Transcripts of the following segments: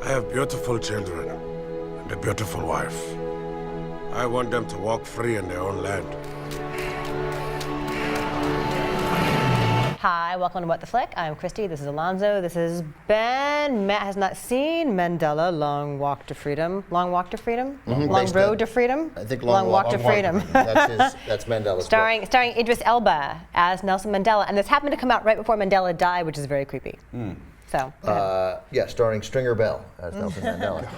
I have beautiful children and a beautiful wife. I want them to walk free in their own land. Hi, welcome to What the Flick. I'm Christy, this is Alonso, this is Ben. Matt has not seen Mandela, Long Walk to Freedom. Long Walk to Freedom? Long Road to Freedom? I think Long Walk to Freedom. That's Mandela's starring Idris Elba as Nelson Mandela. And this happened to come out right before Mandela died, which is very creepy. So, yeah, starring Stringer Bell as Nelson Mandela.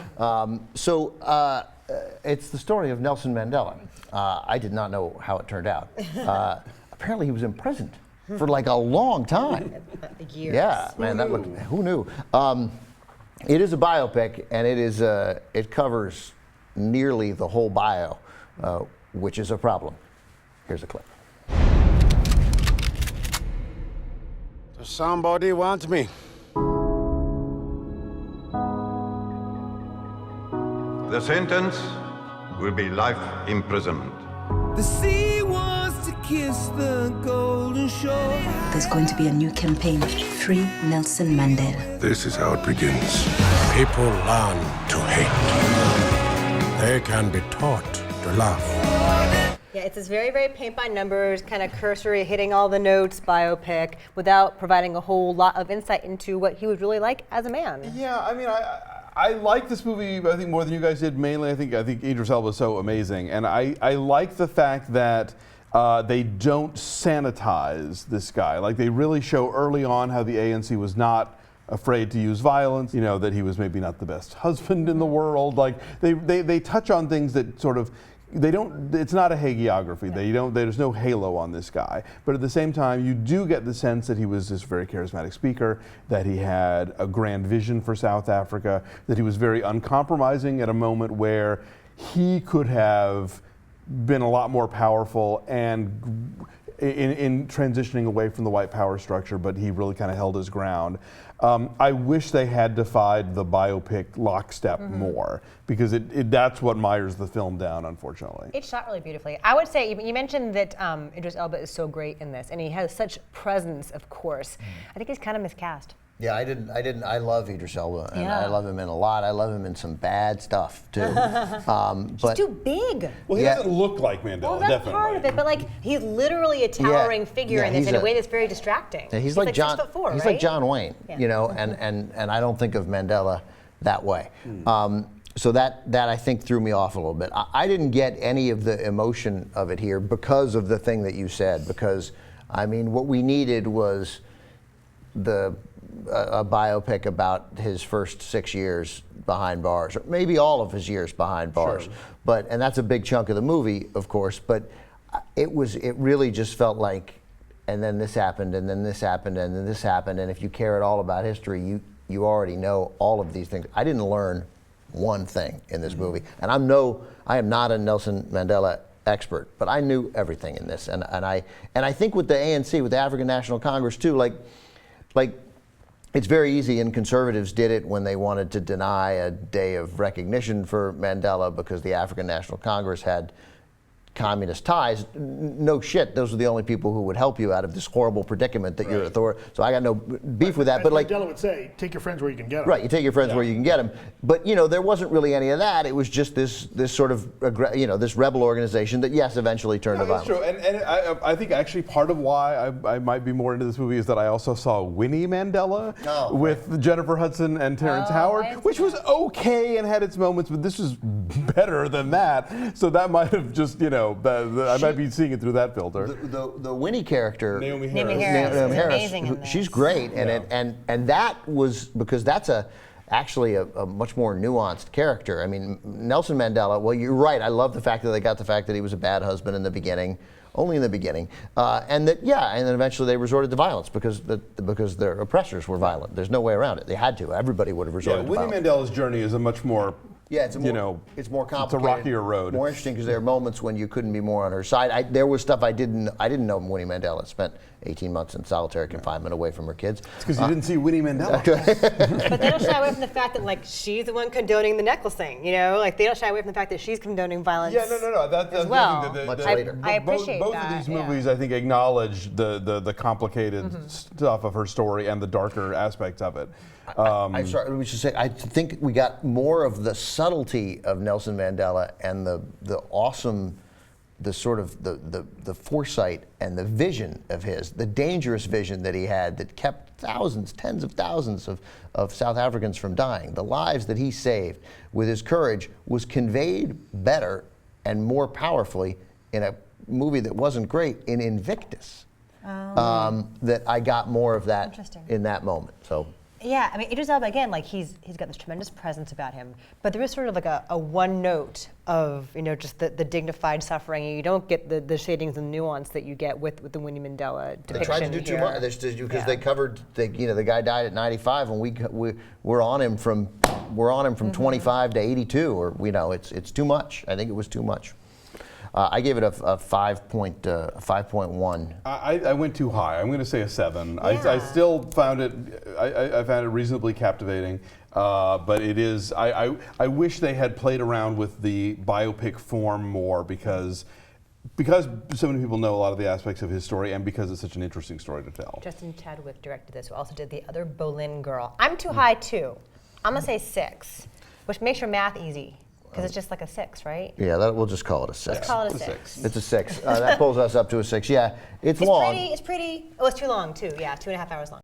It's the story of Nelson Mandela. I did not know how it turned out. Apparently he was imprisoned for like a long time. Years. Yeah, man, who knew? It is a biopic, and it covers nearly the whole bio, which is a problem. Here's a clip. Does somebody want me? The sentence will be life imprisonment. The sea wants to kiss the golden shore. There's going to be a new campaign, Free Nelson Mandela. This is how it begins. People learn to hate. They can be taught to love. yeah, it's this very, very paint by numbers, kind of cursory, hitting all the notes biopic without providing a whole lot of insight into what he was really like as a man. Yeah, I mean, I like this movie, I think, more than you guys did. Mainly, I think Idris Elba is so amazing. And I like the fact that they don't sanitize this guy. Like, they really show early on how the ANC was not afraid to use violence, you know, that he was maybe not the best husband in the world. Like, they touch on things that sort of, it's not a hagiography. There's no halo on this guy. But at the same time, you do get the sense that he was this very charismatic speaker, that he had a grand vision for South Africa, that he was very uncompromising at a moment where he could have been a lot more powerful and in transitioning away from the white power structure, but he really kind of held his ground. I wish they had defied the biopic lockstep more, because that's what mires the film down, unfortunately. It's shot really beautifully. I would say, you mentioned that Idris Elba is so great in this, and he has such presence, of course. I think he's kind of miscast. Yeah, I love Idris Elba, and I love him in a lot. I love him in some bad stuff, too. He's too big. Well, he doesn't look like Mandela, well, that's definitely. part of it, but like, he's literally a towering figure in this in a way that's very distracting. Yeah, he's like John, 6'4", he's right? like John Wayne, you know, and I don't think of Mandela that way. So that I think threw me off a little bit. I didn't get any of the emotion of it here because of the thing that you said, because, I mean, what we needed was a biopic about his first 6 years behind bars, or maybe all of his years behind bars. Sure. And that's a big chunk of the movie, of course, but it really just felt like, and then this happened, and then this happened, and then this happened, and if you care at all about history, you already know all of these things. I didn't learn one thing in this movie, and I am not a Nelson Mandela expert, but I knew everything in this, and I think with the ANC, with the African National Congress too, like it's very easy, and conservatives did it when they wanted to deny a day of recognition for Mandela because the African National Congress had communist ties. No shit, those are the only people who would help you out of this horrible predicament that you're authority. So I got no beef with that. But like Mandela would say, take your friends where you can get them. Right, you take your friends where you can get them. But you know, there wasn't really any of that. It was just this sort of this rebel organization that eventually turned to violence. That's true, and I think actually part of why I might be more into this movie is that I also saw Winnie Mandela with Jennifer Hudson and Terrence Howard, which was okay and had its moments, but this was better than that. So that might have just I might be seeing it through that filter. The Winnie character, Naomie Harris, she's great, and that was because that's actually a much more nuanced character. I mean, Nelson Mandela. Well, you're right. I love the fact that they got the fact that he was a bad husband in the beginning, only in the beginning, and then eventually they resorted to violence because their oppressors were violent. There's no way around it. They had to. Everybody would have resorted to violence. Winnie Mandela's journey is a much more it's more complicated. It's a rockier road. More interesting because there are moments when you couldn't be more on her side. There was stuff I didn't know. Winnie Mandela spent 18 months in solitary confinement away from her kids. It's because you didn't see Winnie Mandela. But they don't shy away from the fact that she's the one condoning the necklacing. Like they don't shy away from the fact that she's condoning violence. Yeah, no. That's as well. Much later. I appreciate both that. Both of these movies, I think, acknowledge the complicated stuff of her story and the darker aspects of it. I'm sorry, we should say, I think we got more of the subtlety of Nelson Mandela and the awesome, the sort of the foresight and the vision of his, the dangerous vision that he had that kept thousands, tens of thousands of South Africans from dying. The lives that he saved with his courage was conveyed better and more powerfully in a movie that wasn't great, in Invictus. That I got more of that in that moment. So. Yeah, I mean, Idris Elba, again, like he's got this tremendous presence about him, but there is sort of like a one note of, you know, just the dignified suffering. You don't get the shadings and nuance that you get with the Winnie Mandela depiction. They tried to do too much because they covered, the guy died at 95, and we're on him from 25 to 82, or it's too much. I think it was too much. I gave it a 5.1. I went too high. I'm going to say a 7. Yeah. I still found it. I found it reasonably captivating, but it is. I wish they had played around with the biopic form more because so many people know a lot of the aspects of his story, and because it's such an interesting story to tell. Justin Chadwick directed this, who also did The Other Boleyn Girl. I'm too high too. I'm gonna say 6, which makes your math easy. Because it's just like a 6, right? Yeah, we'll just call it a 6. Let's call it a 6. It's a 6. That pulls us up to a 6. Yeah, it's long. It's pretty. Oh, it's too long too. Yeah, 2.5 hours long.